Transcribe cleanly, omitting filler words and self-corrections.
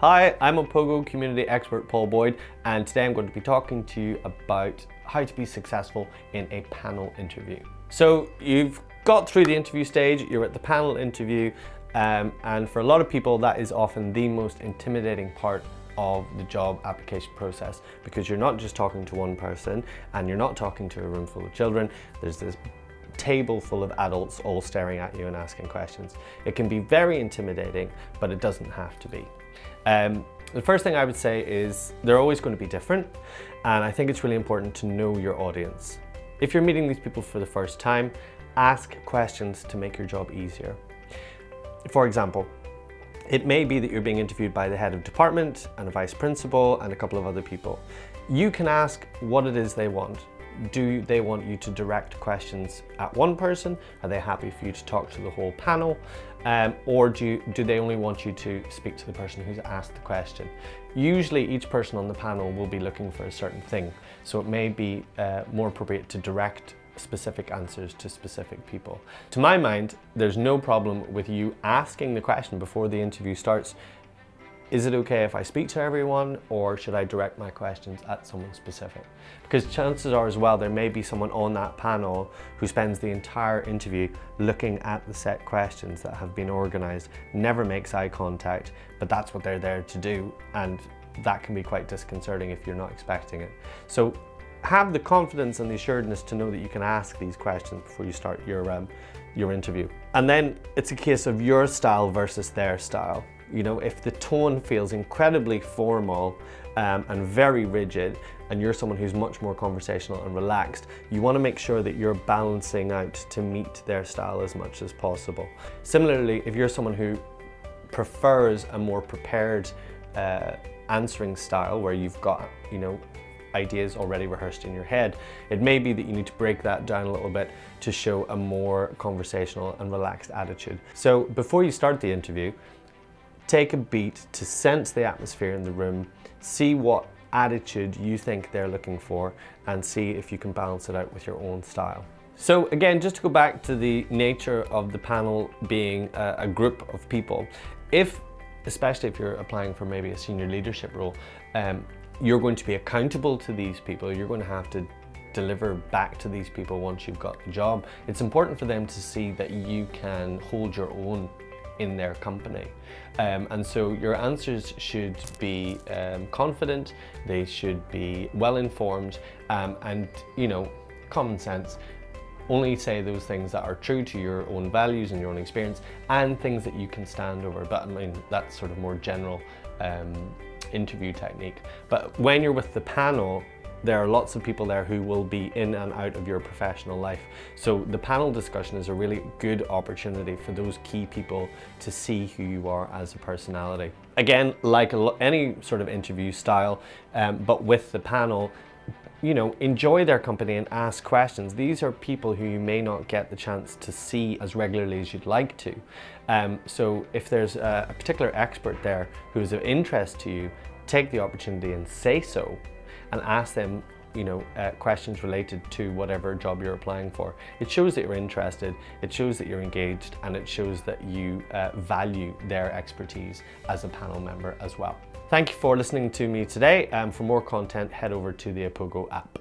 Hi, I'm Opogo community expert Paul Boyd, and today I'm going to be talking to you about how to be successful in a panel interview. So you've got through the interview stage, you're at the panel interview, and for a lot of people that is often the most intimidating part of the job application process, because you're not just talking to one person and you're not talking to a room full of children. There's this table full of adults all staring at you and asking questions. It can be very intimidating, but it doesn't have to be. The first thing I would say is they're always going to be different, and I think it's really important to know your audience. If you're meeting these people for the first time, ask questions to make your job easier. For example, it may be that you're being interviewed by the head of department and a vice principal and a couple of other people. You can ask what it is they want. Do they want you to direct questions at one person? Are they happy for you to talk to the whole panel? Or do they only want you to speak to the person who's asked the question? Usually each person on the panel will be looking for a certain thing, so it may be more appropriate to direct specific answers to specific people. To my mind, there's no problem with you asking the question before the interview starts. Is it okay if I speak to everyone, or should I direct my questions at someone specific? Because chances are as well, there may be someone on that panel who spends the entire interview looking at the set questions that have been organized, never makes eye contact, but that's what they're there to do. And that can be quite disconcerting if you're not expecting it. So have the confidence and the assuredness to know that you can ask these questions before you start your interview. And then it's a case of your style versus their style. You know, if the tone feels incredibly formal and very rigid, and you're someone who's much more conversational and relaxed, you want to make sure that you're balancing out to meet their style as much as possible. Similarly, if you're someone who prefers a more prepared answering style, where you've got, you know, ideas already rehearsed in your head, it may be that you need to break that down a little bit to show a more conversational and relaxed attitude. So before you start the interview, take a beat to sense the atmosphere in the room, see what attitude you think they're looking for, and see if you can balance it out with your own style. So again, just to go back to the nature of the panel being a group of people, especially if you're applying for maybe a senior leadership role, you're going to be accountable to these people. You're going to have to deliver back to these people once you've got the job. It's important for them to see that you can hold your own in their company. And so your answers should be confident, they should be well informed, and, you know, common sense. Only say those things that are true to your own values and your own experience, and things that you can stand over. But I mean, that's sort of more general interview technique. But when you're with the panel, there are lots of people there who will be in and out of your professional life. So the panel discussion is a really good opportunity for those key people to see who you are as a personality. Again, like any sort of interview style, but with the panel, you know, enjoy their company and ask questions. These are people who you may not get the chance to see as regularly as you'd like to. So if there's a particular expert there who is of interest to you, take the opportunity and say so, and ask them, you know, questions related to whatever job you're applying for. It shows that you're interested, it shows that you're engaged, and it shows that you value their expertise as a panel member as well. Thank you for listening to me today. For more content, head over to the Opogo app.